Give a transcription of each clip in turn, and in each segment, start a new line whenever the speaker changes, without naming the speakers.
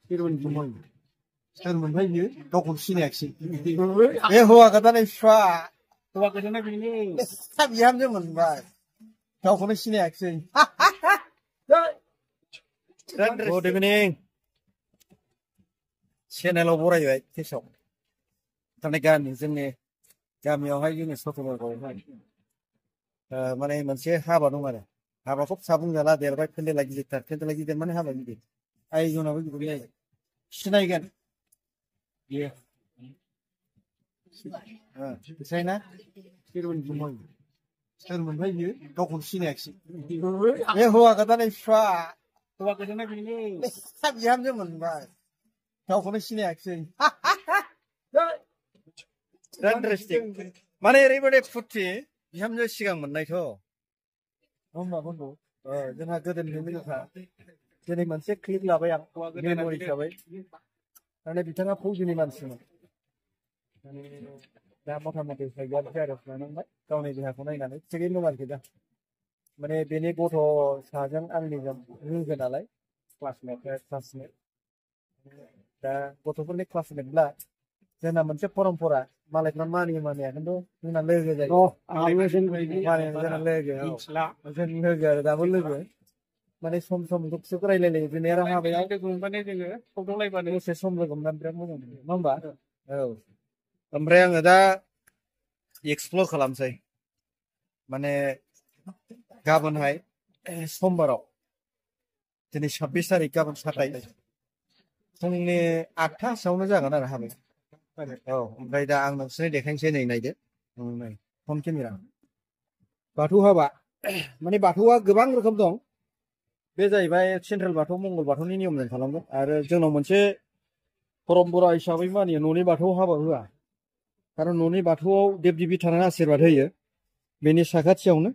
이런 구멍. 저는 뭐예요? 조금 신약시. 예, 호화가 다네 쏴. 호화가 다네 비니. 참 이함정은 봐. 조금 신약시. Good evening. Channel boray tiso. Tane gan जोंनि गामियावहाय जोंनि सथ'मावहाय माने मोनसे हाबा दं आरो हाबाखौ फिसा बुंजाला देरबाय पेन्देला गिदिरथार पेन्देला गिदिर माने हाबा गिदिर आयजनाबो गिदिर सिनायगोन बियो बिसायना सोरमोन बुंबाय सोरमोनहाय बियो गावखौनो सिनायाखिसै बे हौवा गोदानै फिसा हौवा गोदाना बेनो बिहामजो मोनबाय गावखौनो सिनायाखिसै Interesting. माने ओरैबायदि फुरथि बिहामजो सिगां मोननायथ' होमबा बन्धु जोंहा गोदोनिफ्रायनो लोगोखा दिनै मोनसे क्लिप लाबाय आं मेम'रि हिसाबै माने बिथाङा फौजिनि मानसिमोन माने दा मथा मथि साइकेल आर'ज लानांबाय गावनि देहाखौ नायनानै थिगैनो दं आरोखि दा माने बेनि गथ' साजों आंनिजों लोगो नालाय क्लासमेट दा गथ'फोरनि क्लासमेटब्ला जोंना मोनसे परम्परा मालायफ्रा मानियो मानिया खिन्थु जोंना लोगो जायो जोंना लोगो आरो दाबो लोगो माने सम सम दुख सुख रायलायलायो दिनै आरो हाबायाव लोगो मोनबानो जोङो सौदावलायबानो दसे सम लोगो मोननानै बिराद मोजां मोनो नङा होमबा औ ओमफ्राय आङो दा एक्सप्लर खालामसै माने गाबोनहाय समबाराव दिनै 26 तारिख गाबोन 27 फुंनि 8टासोआवनो जागोन आरो हाबाया औ ओमफ्राय दा आं नोंसोरनो देखायनोसै नै नायदो नै फन केमेरा बाथौ हाबा माने बाथौआ गोबां रोखोम दं बे जाहैबाय सेन्ट्रेल बाथौ मंगल बाथौनि नियमजों खालामगोन आरो जोंनाव मोनसे परम्परा हिसाबै मानियो न'नि बाथौआव हाबा होआ खारन न'नि बाथौआव देब देबि थानानै आशीर्बाद होयो बेनि साखाथियावनो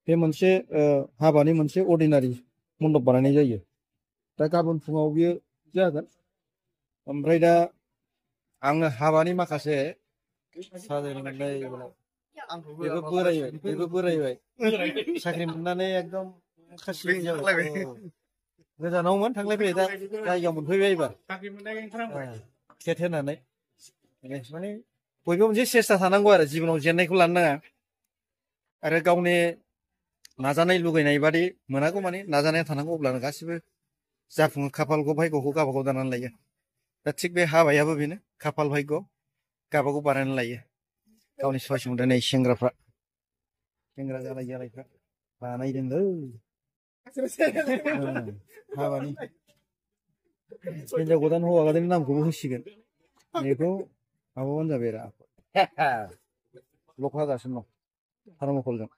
बे मोनसे हाबानि मोनसे अर्डिनारि मन्दप बानायनाय जायो दा गाबोन फुङाव बियो जागोन ओमफ्राय दा आङो हाबानि माखासे साजायनानै बेबो बोरायबाय साख्रि मोननानै एकदम गोजानावमोन थांलाय फैलाय दा जायगायाव मोनफैबाय एबार खेत होनानै माने बयबो मोनसे सेस्था थानांगौ आरो जिबनाव जेननायखौ लानो नाङा आरो गावनि नाजानाय लुगैनाय बादि मोनागौ माने नाजानाया थानांगौ अब्लानो गासिबो जाफुङो खाफालखौ भाग्यखौ गावबागाव दानानै लायो दा थिग बे हाबायाबो बेनो खाफाल भाग्य गावबागाव बानायनानै लायो गावनि सयस मथे नै सेंग्रा जालायफ्रा बानायदोंलै हाबानि हिनजाव गोदान हौवा गोदाननि नामखौबो होसिगोन बेखौ माबाबानो जाबाय आरो लक होगासिनो दं थार्मकलजों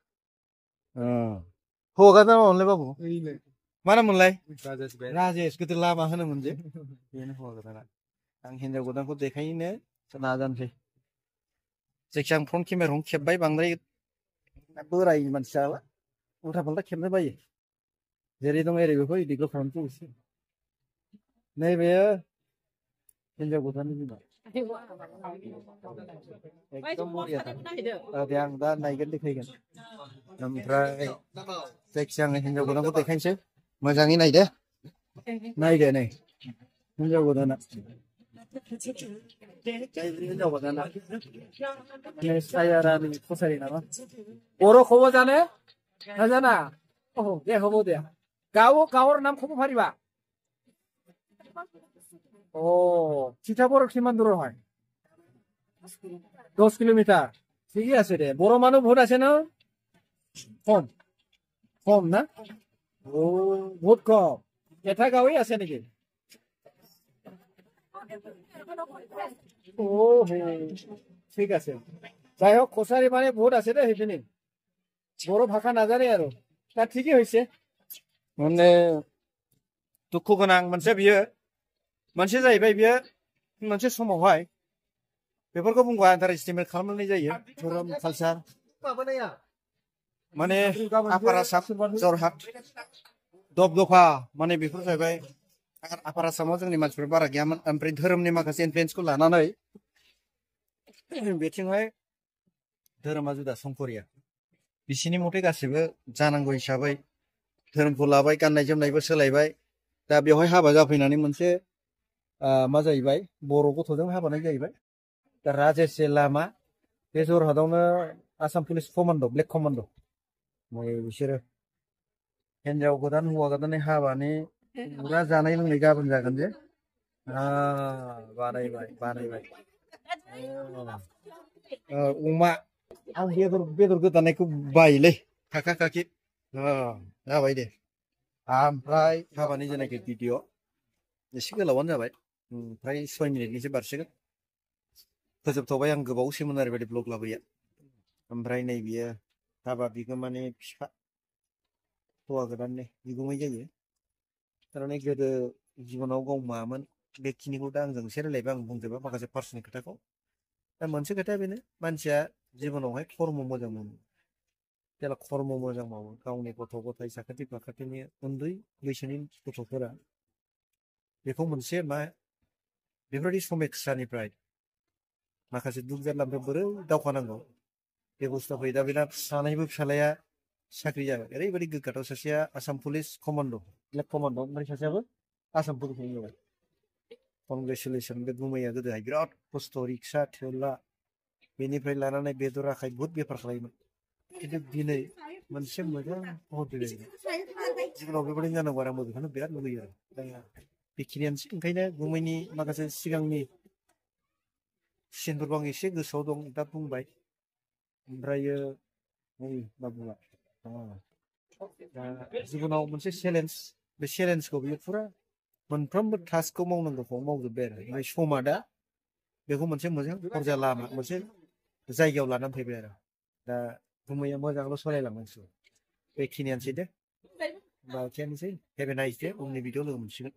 हौवा गोदान मामोनलाय बाबु मा नाममोनलाय राजेश गोदो लामा होनोमोन जे बेनो हौवा गोदाना आं हिनजाव गोदानखौ देखायनो नाजानोसै जायखिया आं फ्रन्ट केमेराखौनो खेबबाय बांद्राय बोराय मानसि जाला उल्था फाल्था खेबनो बायो जेरै दं एरै बेखौ इदिट खालामनोसै एसे नैबे हिनजाव गोदाननि बिमा एकदम बरियाथार दे आं दा नायगोन देखायगोन ओमफ्राय जायखिया आङो हिनजाव गोदानखौ देखायनोसै मोजाङै नायदो नै हिनजाव गोदाना हिनजाव गोदाना सायारानि कसारि नामा बर'खौबो জানে না জানা ও দে হবো দে গাঁৱৰ নাম ক'ব পাৰিবা ও চিতাবৰ কিমান দূৰ হয় 10 কিলোমিটাৰ ঠিকই আছে দে বড় মানুহ বহুত আছে ন কম না ও বহুত কম এটা গাঁৱই আছে নেকি ও ঠিক আছে যাই হোক কছাৰী মানে বহুত আছে দে সেইখিনি বড় ভাষা নাজানে আৰু তা ঠিকই হৈছে মানে दुखु गोनां मोनसे बियो मोनसे जाहैबाय बियो मोनसे समावहाय बेफोरखौ बुंबा आन्दार एस्टिमेट खालामनाय जायो धोरोम कालचार माने आपार आसाम जरहाट दबदफा माने बेफोर जाहैबाय आपार आसामाव जोंनि मानसिफोर बारा गैयामोन ओमफ्राय धोरोमनि माखासे इनफ्लुयेन्सखौ लानानै बेथिंहाय धोरोमा जुदा संकरिया बिसिनि मथे गासिबो जानांगौ हिसाबै धोरोमखौ लाबाय गाननाय जोमनायबो सोलायबाय दा बेवहाय हाबा जाफैनानै मोनसे मा जाहैबाय बर' गथ'जों हाबानाय जाहैबाय दा राजेश लामा बे जरहाटआवनो Assam police command' black command' बिसोरो हिन्जाव गोदान हौवा गोदाननि हाबानि पुरा जानाय लोंनाय गाबोन जागोन जे बानायबाय अमा आं बेदर गोदानायखौ बायोलै खाखा खाखि जाबाय दे ओमफ्राय हाबानि जेनाखि भिडिअ एसे गोलावानो जाबाय ओमफ्राय 6 मिनिटनिसो बारसिगोन फोजोबथ'बाय आं गोबावसैमोन ओरैबायदि ब्लग लाबोया ओमफ्राय नै बियो हाबा बिगोमानि बिफा हौवा गोदाननि बिगुमै जायो थारमाने गोदो जिबनाव गाव मामोन बेखिनिखौ दा आंजों एसे रायलायबाय आं बुंजोबा माखासे पार्सनेल खोथाखौ दा मोनसे खोथाया बेनो मानसिया जिबनावहाय खर्म मोजां मोनो जेला खर्म मोजां मावो गावनि गथ' गथाय साखाथि फाखाथिनि उन्दै बैसोनि गथ'फोरा बेखौ मोनसे मा बेफोरबायदि समेक्षानिफ्राय माखासे दुख जारलानिफ्राय बोरै दावखानांगौ बे बुस्थुआ फैयो दा बेना सानैबो फिसालाया साख्रि जाबाय ओरैबायदि गोग्गाथाव सासेया Assam police command' black command' ओमफ्राय सासेयाबो आसाम पुलिसनि जाबाय कनग्रेसुलेसन बे गुमैया गोदोहाय बिराद खस्थ' रिक्सा थेला बेनिफ्राय लानानै बेदर आखाइ बुहुद बेफार खालायोमोन खिन्थु दिनै मोनसे मोजां महर जिबनाव बेबायदि जानांगौ आरो आंबो बेखौनो बिराद लुबैयो आरो दा बेखिनियानोसै ओंखायनो गुमैनि माखासे सिगांनि सिनफोरखौ आं एसे गोसोआव दं दा बुंबाय ओमफ्रायो मा बुङा दा जिबनाव मोनसे चेलेन्ज बे चेलेन्जखौ बियो फुरा मोनफ्रोमबो टास्कखौ मावनांगौखौ मावजोब्बाय आरो ओमफ्राय समा दा बेखौ मोनसे मोजां खरजा लामा मोनसे जायगायाव लानानै फैबाय आरो दा गुमैया मोजांल' सालायलांनांसिगौ बेखिनियानोसै दे होमबा एसेनोसै हेभ ए नाइस दे उननि भिडिअ लोगो मोनसिगोन